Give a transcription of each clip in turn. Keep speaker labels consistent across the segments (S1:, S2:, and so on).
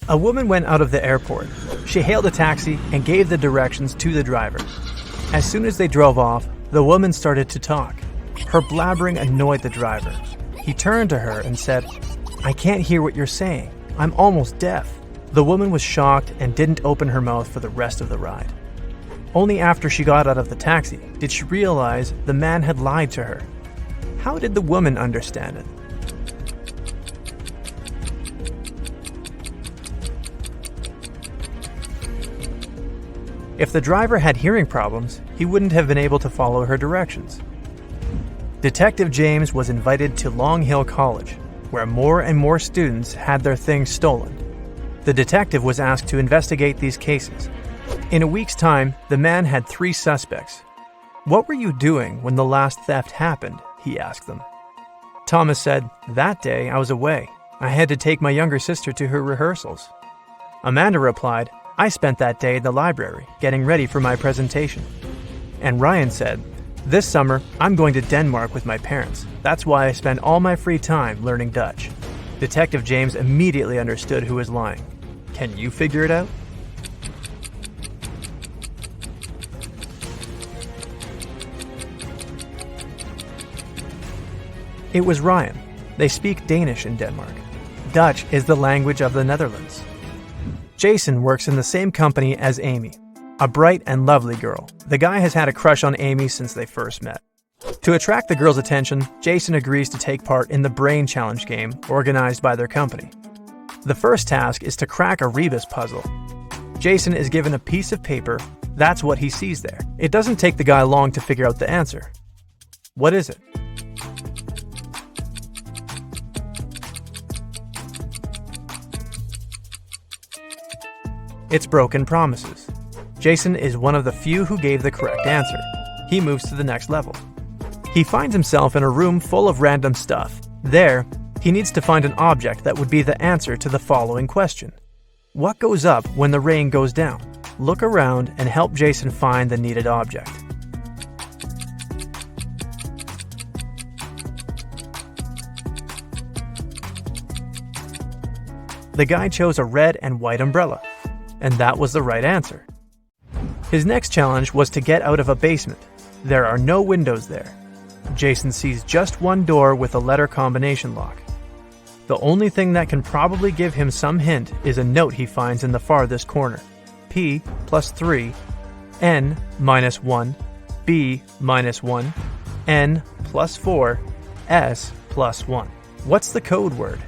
S1: A woman went out of the airport. She hailed a taxi and gave the directions to the driver. As soon as they drove off, the woman started to talk. Her blabbering annoyed the driver. He turned to her and said, "I can't hear what you're saying. I'm almost deaf." The woman was shocked and didn't open her mouth for the rest of the ride. Only after she got out of the taxi did she realize the man had lied to her. How did the woman understand it? If the driver had hearing problems, he wouldn't have been able to follow her directions. Detective James was invited to Long Hill College, where more and more students had their things stolen. The detective was asked to investigate these cases. In a week's time, the man had 3 suspects. "What were you doing when the last theft happened?" he asked them. Thomas said, "That day I was away. I had to take my younger sister to her rehearsals." Amanda replied, "I spent that day in the library, getting ready for my presentation." And Ryan said, "This summer, I'm going to Denmark with my parents. That's why I spend all my free time learning Dutch." Detective James immediately understood who was lying. Can you figure it out? It was Ryan. They speak Danish in Denmark. Dutch is the language of the Netherlands. Jason works in the same company as Amy, a bright and lovely girl. The guy has had a crush on Amy since they first met. To attract the girl's attention, Jason agrees to take part in the Brain Challenge game organized by their company. The first task is to crack a rebus puzzle. Jason is given a piece of paper. That's what he sees there. It doesn't take the guy long to figure out the answer. What is it? It's broken promises. Jason is one of the few who gave the correct answer. He moves to the next level. He finds himself in a room full of random stuff. There, he needs to find an object that would be the answer to the following question. What goes up when the rain goes down? Look around and help Jason find the needed object. The guy chose a red and white umbrella, and that was the right answer. His next challenge was to get out of a basement. There are no windows there. Jason sees just one door with a letter combination lock. The only thing that can probably give him some hint is a note he finds in the farthest corner. P plus 3, N minus 1, B minus 1, N plus 4, S plus 1. What's the code word?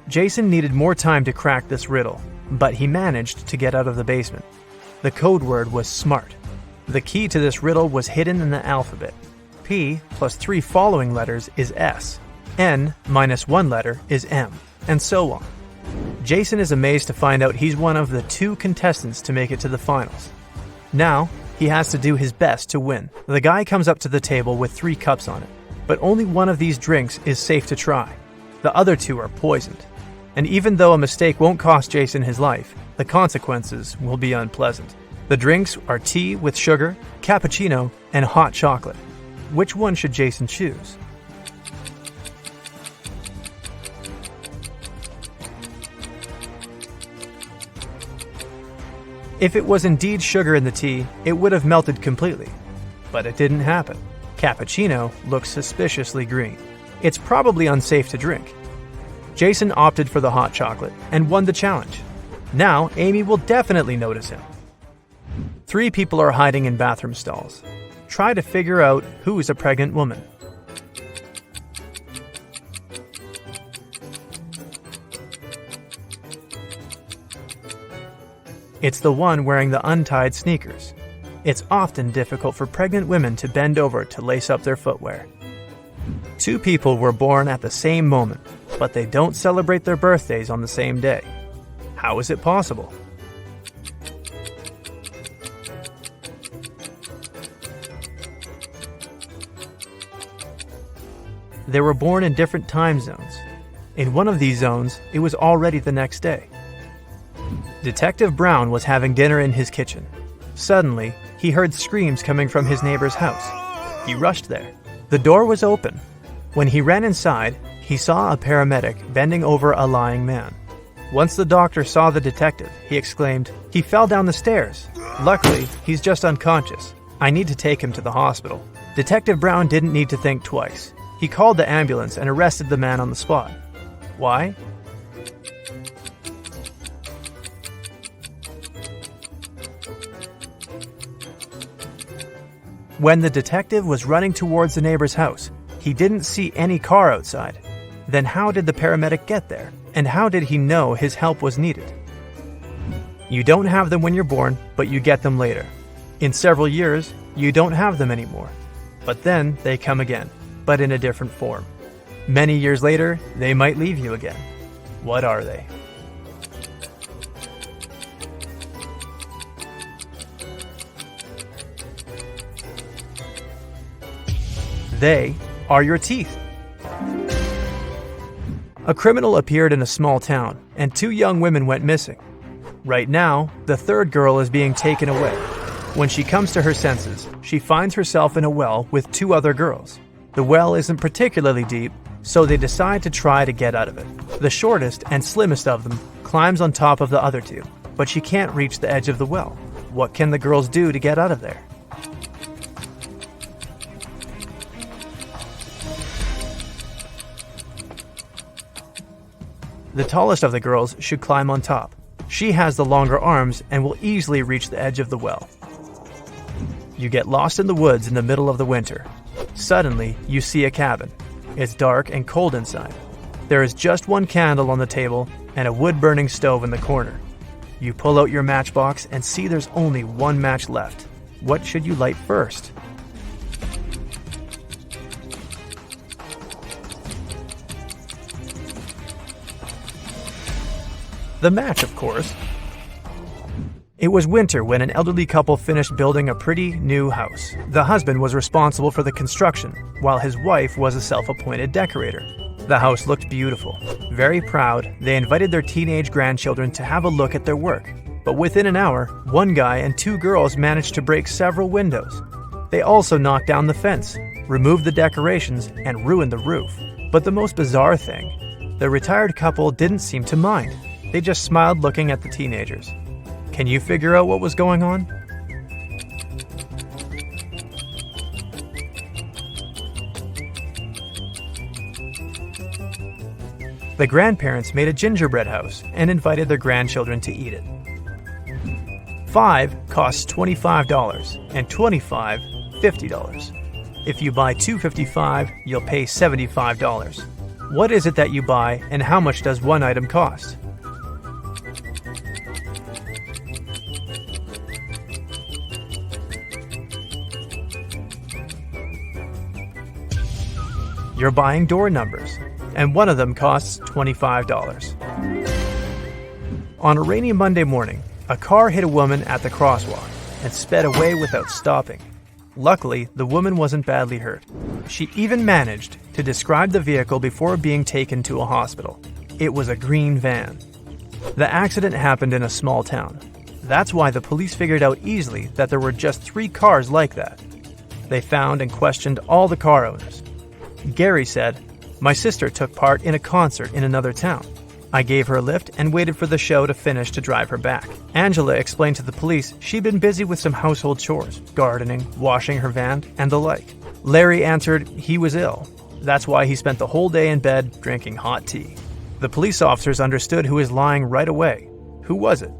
S1: Jason needed more time to crack this riddle, but he managed to get out of the basement. The code word was SMART. The key to this riddle was hidden in the alphabet. P plus 3 following letters is S. N minus 1 letter is M, and so on. Jason is amazed to find out he's one of the 2 contestants to make it to the finals. Now, he has to do his best to win. The guy comes up to the table with 3 cups on it, but only one of these drinks is safe to try. The other 2 are poisoned. And even though a mistake won't cost Jason his life, the consequences will be unpleasant. The drinks are tea with sugar, cappuccino, and hot chocolate. Which one should Jason choose? If it was indeed sugar in the tea, it would have melted completely. But it didn't happen. Cappuccino looks suspiciously green. It's probably unsafe to drink. Jason opted for the hot chocolate and won the challenge. Now, Amy will definitely notice him. 3 people are hiding in bathroom stalls. Try to figure out who's a pregnant woman. It's the one wearing the untied sneakers. It's often difficult for pregnant women to bend over to lace up their footwear. 2 people were born at the same moment, but they don't celebrate their birthdays on the same day. How is it possible? They were born in different time zones. In one of these zones, it was already the next day. Detective Brown was having dinner in his kitchen. Suddenly, he heard screams coming from his neighbor's house. He rushed there. The door was open. When he ran inside, he saw a paramedic bending over a lying man. Once the doctor saw the detective, he exclaimed, "He fell down the stairs. Luckily, he's just unconscious. I need to take him to the hospital." Detective Brown didn't need to think twice. He called the ambulance and arrested the man on the spot. Why? When the detective was running towards the neighbor's house, he didn't see any car outside. Then how did the paramedic get there? And how did he know his help was needed? You don't have them when you're born, but you get them later. In several years, you don't have them anymore. But then they come again, but in a different form. Many years later, they might leave you again. What are they? They are your teeth. A criminal appeared in a small town, and 2 young women went missing. Right now, the 3rd girl is being taken away. When she comes to her senses, she finds herself in a well with 2 other girls. The well isn't particularly deep, so they decide to try to get out of it. The shortest and slimmest of them climbs on top of the other 2, but she can't reach the edge of the well. What can the girls do to get out of there? The tallest of the girls should climb on top. She has the longer arms and will easily reach the edge of the well. You get lost in the woods in the middle of the winter. Suddenly, you see a cabin. It's dark and cold inside. There is just 1 candle on the table and a wood-burning stove in the corner. You pull out your matchbox and see there's only 1 match left. What should you light first? The match, of course. It was winter when an elderly couple finished building a pretty new house. The husband was responsible for the construction, while his wife was a self-appointed decorator. The house looked beautiful. Very proud, they invited their teenage grandchildren to have a look at their work. But within an hour, 1 guy and 2 girls managed to break several windows. They also knocked down the fence, removed the decorations, and ruined the roof. But the most bizarre thing, the retired couple didn't seem to mind. They just smiled looking at the teenagers. Can you figure out what was going on? The grandparents made a gingerbread house and invited their grandchildren to eat it. 5 costs $25 and 25 $50. If you buy 2 $55, you'll pay $75. What is it that you buy and how much does one item cost? You're buying door numbers, and one of them costs $25. On a rainy Monday morning, a car hit a woman at the crosswalk and sped away without stopping. Luckily, the woman wasn't badly hurt. She even managed to describe the vehicle before being taken to a hospital. It was a green van. The accident happened in a small town. That's why the police figured out easily that there were just 3 cars like that. They found and questioned all the car owners. Gary said, "My sister took part in a concert in another town. I gave her a lift and waited for the show to finish to drive her back." Angela explained to the police she'd been busy with some household chores, gardening, washing her van, and the like. Larry answered he was ill. That's why he spent the whole day in bed drinking hot tea. The police officers understood who was lying right away. Who was it?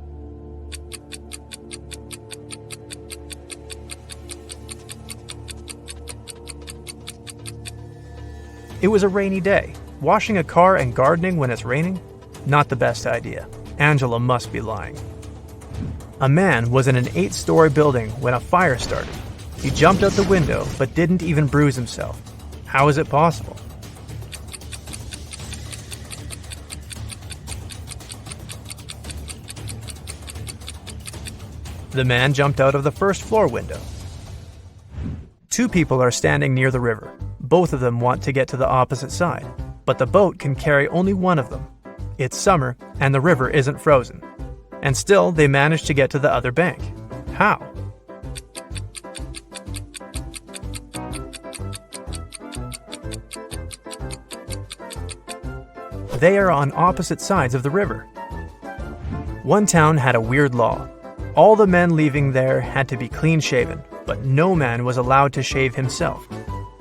S1: It was a rainy day. Washing a car and gardening when it's raining? Not the best idea. Angela must be lying. A man was in an 8-story building when a fire started. He jumped out the window but didn't even bruise himself. How is it possible? The man jumped out of the first floor window. 2 people are standing near the river. Both of them want to get to the opposite side, but the boat can carry only one of them. It's summer, and the river isn't frozen. And still, they manage to get to the other bank. How? They are on opposite sides of the river. One town had a weird law. All the men leaving there had to be clean-shaven, but no man was allowed to shave himself.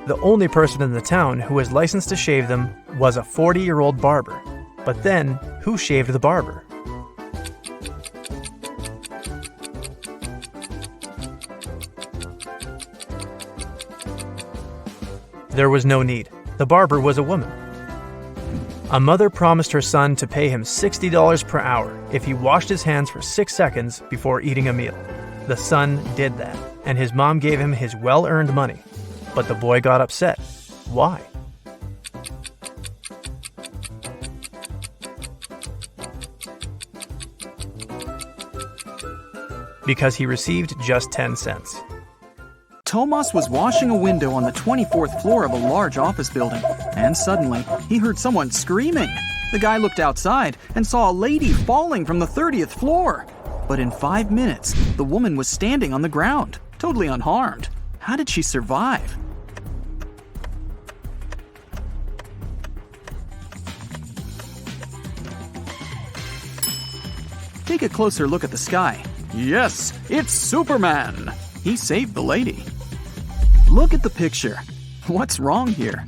S1: The only person in the town who was licensed to shave them was a 40-year-old barber. But then, who shaved the barber? There was no need. The barber was a woman. A mother promised her son to pay him $60 per hour if he washed his hands for 6 seconds before eating a meal. The son did that, and his mom gave him his well-earned money. But the boy got upset. Why? Because he received just 10 cents.
S2: Tomas was washing a window on the 24th floor of a large office building, and suddenly he heard someone screaming. The guy looked outside and saw a lady falling from the 30th floor. But in 5 minutes, the woman was standing on the ground, totally unharmed. How did she survive? Take a closer look at the sky. Yes, it's Superman! He saved the lady. Look at the picture. What's wrong here?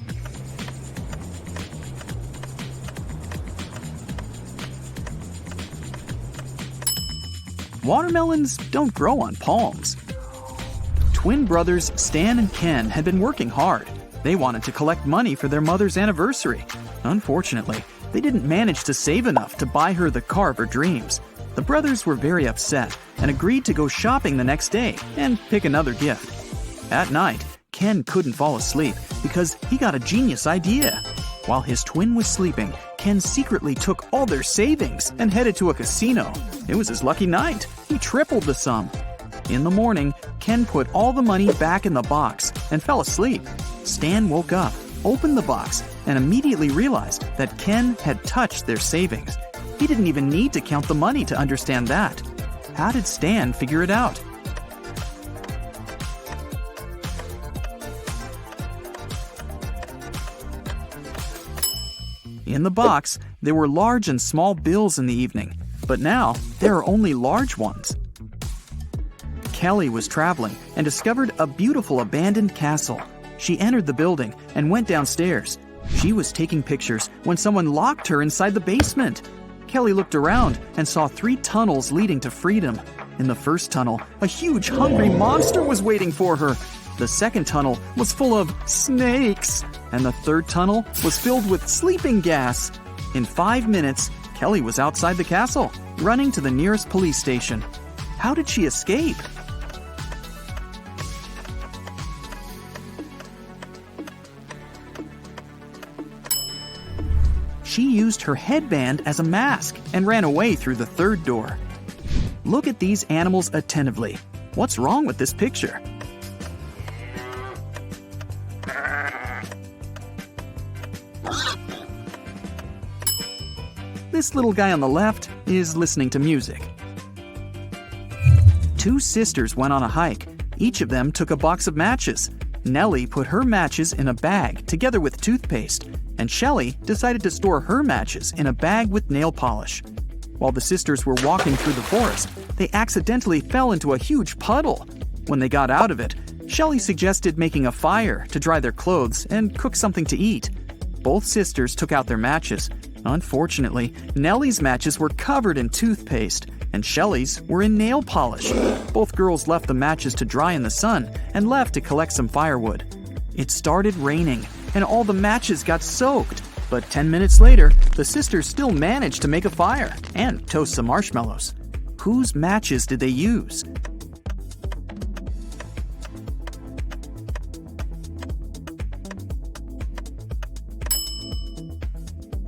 S2: Watermelons don't grow on palms. Twin brothers Stan and Ken had been working hard. They wanted to collect money for their mother's anniversary. Unfortunately, they didn't manage to save enough to buy her the car of her dreams. The brothers were very upset and agreed to go shopping the next day and pick another gift. At night, Ken couldn't fall asleep because he got a genius idea. While his twin was sleeping, Ken secretly took all their savings and headed to a casino. It was his lucky night. He tripled the sum. In the morning, Ken put all the money back in the box and fell asleep. Stan woke up, opened the box, and immediately realized that Ken had touched their savings. He didn't even need to count the money to understand that. How did Stan figure it out? In the box, there were large and small bills in the evening, but now there are only large ones. Kelly was traveling and discovered a beautiful abandoned castle. She entered the building and went downstairs. She was taking pictures when someone locked her inside the basement. Kelly looked around and saw 3 tunnels leading to freedom. In the first tunnel, a huge hungry monster was waiting for her. The second tunnel was full of snakes, and the third tunnel was filled with sleeping gas. In 5 minutes, Kelly was outside the castle, running to the nearest police station. How did she escape? She used her headband as a mask and ran away through the third door. Look at these animals attentively. What's wrong with this picture? This little guy on the left is listening to music. 2 sisters went on a hike. Each of them took a box of matches. Nellie put her matches in a bag together with toothpaste, and Shelley decided to store her matches in a bag with nail polish. While the sisters were walking through the forest, they accidentally fell into a huge puddle. When they got out of it, Shelley suggested making a fire to dry their clothes and cook something to eat. Both sisters took out their matches. Unfortunately, Nellie's matches were covered in toothpaste, and Shelley's were in nail polish. Both girls left the matches to dry in the sun and left to collect some firewood. It started raining, and all the matches got soaked. But 10 minutes later, the sisters still managed to make a fire and toast some marshmallows. Whose matches did they use?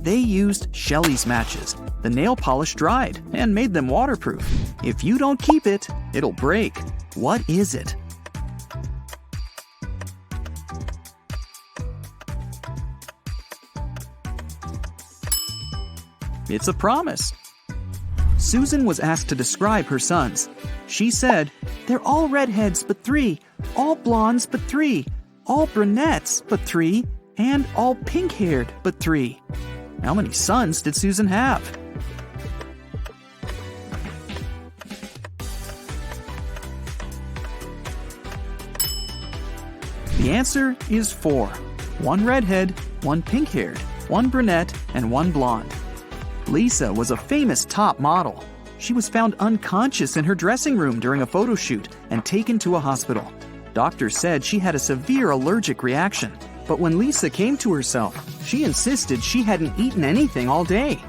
S2: They used Shelley's matches. The nail polish dried and made them waterproof. If you don't keep it, it'll break. What is it? It's a promise. Susan was asked to describe her sons. She said, "They're all redheads but 3, all blondes but 3, all brunettes but 3, and all pink-haired but 3. How many sons did Susan have? The answer is 4. 1 redhead, 1 pink-haired, 1 brunette, and 1 blonde. Lisa was a famous top model. She was found unconscious in her dressing room during a photo shoot and taken to a hospital. Doctors said she had a severe allergic reaction, but when Lisa came to herself, she insisted she hadn't eaten anything all day.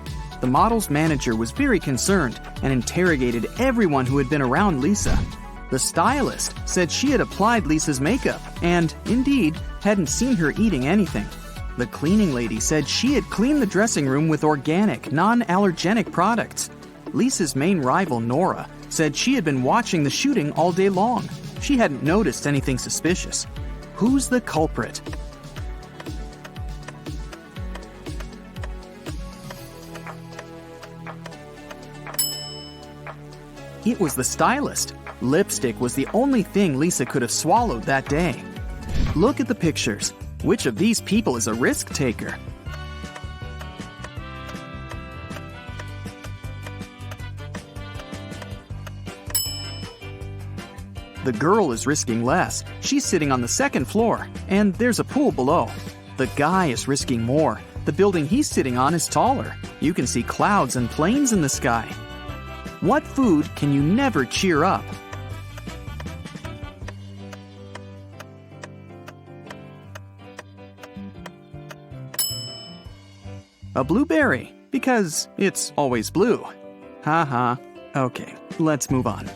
S2: The model's manager was very concerned and interrogated everyone who had been around Lisa. The stylist said she had applied Lisa's makeup and, indeed, hadn't seen her eating anything. The cleaning lady said she had cleaned the dressing room with organic, non-allergenic products. Lisa's main rival, Nora, said she had been watching the shooting all day long. She hadn't noticed anything suspicious. Who's the culprit? It was the stylist. Lipstick was the only thing Lisa could have swallowed that day. Look at the pictures. Which of these people is a risk taker? The girl is risking less. She's sitting on the second floor, and there's a pool below. The guy is risking more. The building he's sitting on is taller. You can see clouds and planes in the sky. What food can you never cheer up? A blueberry, because it's always blue. Haha. Okay, let's move on.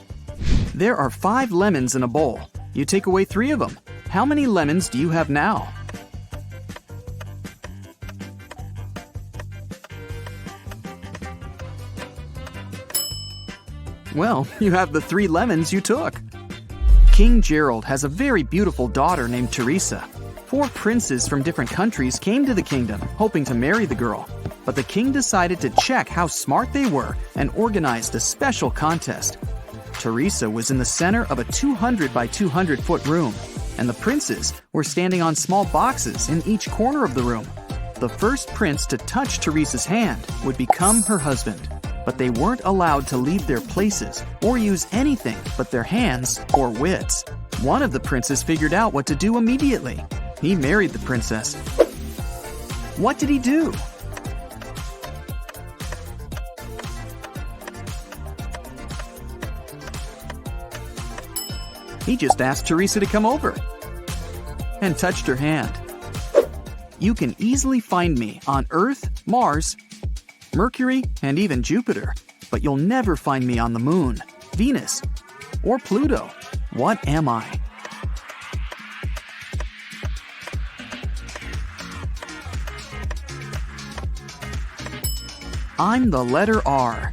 S2: There are 5 lemons in a bowl. You take away 3 of them. How many lemons do you have now? Well, you have the 3 lemons you took. King Gerald has a very beautiful daughter named Teresa. 4 princes from different countries came to the kingdom, hoping to marry the girl. But the king decided to check how smart they were and organized a special contest. Teresa was in the center of a 200 by 200 foot room, and the princes were standing on small boxes in each corner of the room. The first prince to touch Teresa's hand would become her husband, but they weren't allowed to leave their places or use anything but their hands or wits. One of the princes figured out what to do immediately. He married the princess. What did he do? He just asked Teresa to come over and touched her hand. You can easily find me on Earth, Mars, Mercury, and even Jupiter, but you'll never find me on the Moon, Venus, or Pluto. What am I? I'm the letter R.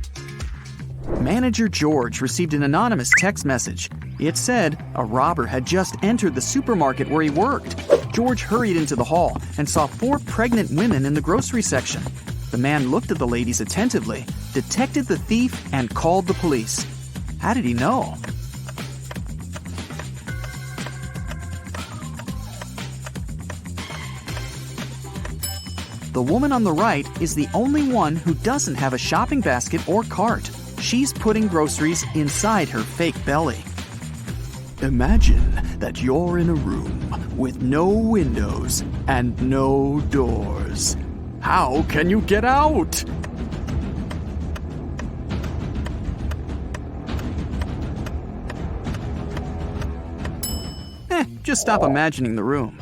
S2: Manager George received an anonymous text message. It said a robber had just entered the supermarket where he worked. George hurried into the hall and saw 4 pregnant women in the grocery section. The man looked at the ladies attentively, detected the thief, and called the police. How did he know? The woman on the right is the only one who doesn't have a shopping basket or cart. She's putting groceries inside her fake belly. Imagine that you're in a room with no windows and no doors. How can you get out? Just stop imagining the room.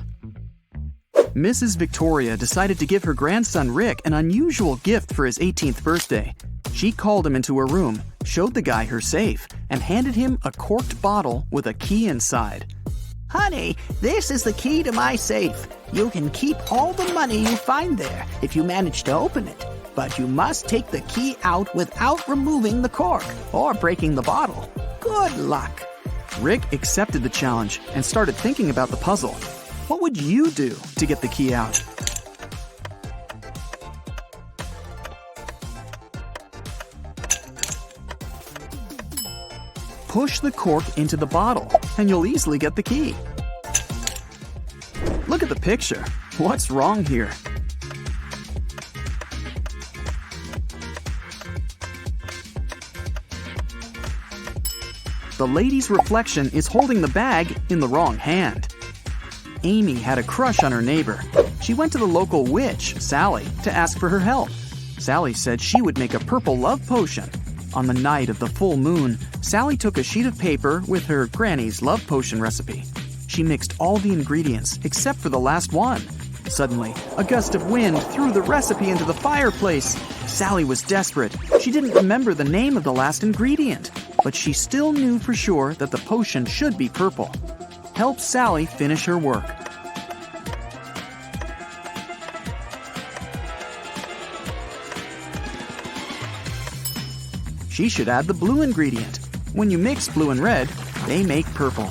S2: Mrs. Victoria decided to give her grandson Rick an unusual gift for his 18th birthday. She called him into her room, showed the guy her safe, and handed him a corked bottle with a key inside.
S3: Honey, this is the key to my safe. You can keep all the money you find there if you manage to open it, but you must take the key out without removing the cork or breaking the bottle. Good luck.
S2: Rick accepted the challenge and started thinking about the puzzle. What would you do to get the key out? Push the cork into the bottle, and you'll easily get the key. Look at the picture. What's wrong here? the lady's reflection is holding the bag in the wrong hand. Amy had a crush on her neighbor. She went to the local witch, Sally, to ask for her help. Sally said she would make a purple love potion. On the night of the full moon, Sally took a sheet of paper with her granny's love potion recipe. She mixed all the ingredients except for the last one. Suddenly, a gust of wind threw the recipe into the fireplace. Sally was desperate. She didn't remember the name of the last ingredient, but she still knew for sure that the potion should be purple. Help Sally finish her work. She should add the blue ingredient. When you mix blue and red, they make purple.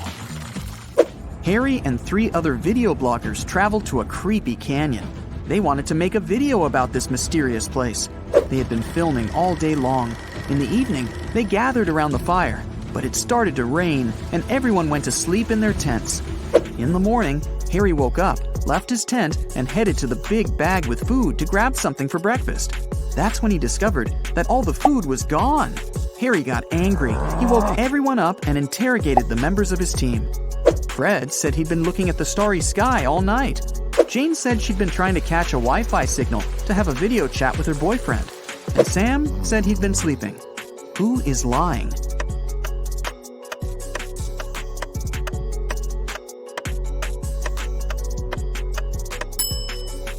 S2: Harry and 3 other video bloggers traveled to a creepy canyon. They wanted to make a video about this mysterious place. They had been filming all day long. In the evening, they gathered around the fire, but it started to rain and everyone went to sleep in their tents. In the morning, Harry woke up, left his tent, and headed to the big bag with food to grab something for breakfast. That's when he discovered that all the food was gone. Harry got angry. He woke everyone up and interrogated the members of his team. Fred said he'd been looking at the starry sky all night. Jane said she'd been trying to catch a Wi-Fi signal to have a video chat with her boyfriend. And Sam said he'd been sleeping. Who is lying?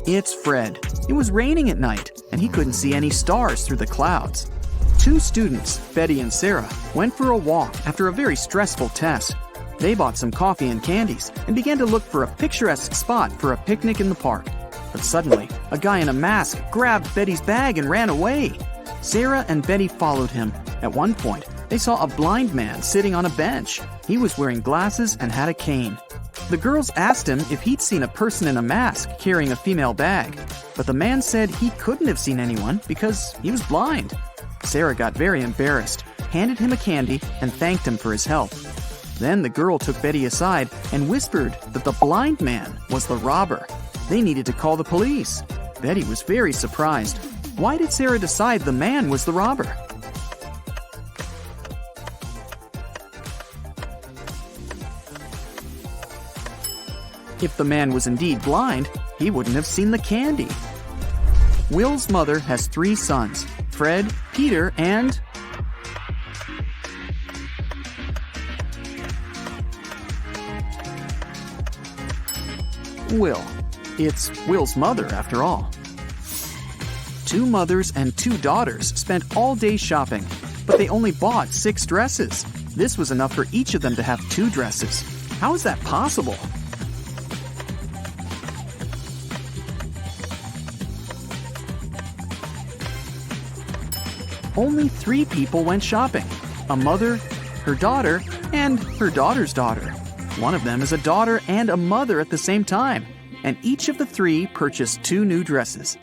S2: It's Fred. It was raining at night, and he couldn't see any stars through the clouds. 2 students, Betty and Sarah, went for a walk after a very stressful test. They bought some coffee and candies and began to look for a picturesque spot for a picnic in the park. But suddenly, a guy in a mask grabbed Betty's bag and ran away. Sarah and Betty followed him. At one point, they saw a blind man sitting on a bench. He was wearing glasses and had a cane. The girls asked him if he'd seen a person in a mask carrying a female bag, but the man said he couldn't have seen anyone because he was blind. Sarah got very embarrassed, handed him a candy, and thanked him for his help. Then the girl took Betty aside and whispered that the blind man was the robber. They needed to call the police. Betty was very surprised. Why did Sarah decide the man was the robber? If the man was indeed blind, he wouldn't have seen the candy. Will's mother has 3 sons, Fred, Peter, and... Will. It's Will's mother, after all. 2 mothers and 2 daughters spent all day shopping, but they only bought 6 dresses. This was enough for each of them to have 2 dresses. How is that possible? Only 3 people went shopping: a mother, her daughter, and her daughter's daughter. One of them is a daughter and a mother at the same time, and each of the 3 purchased 2 new dresses.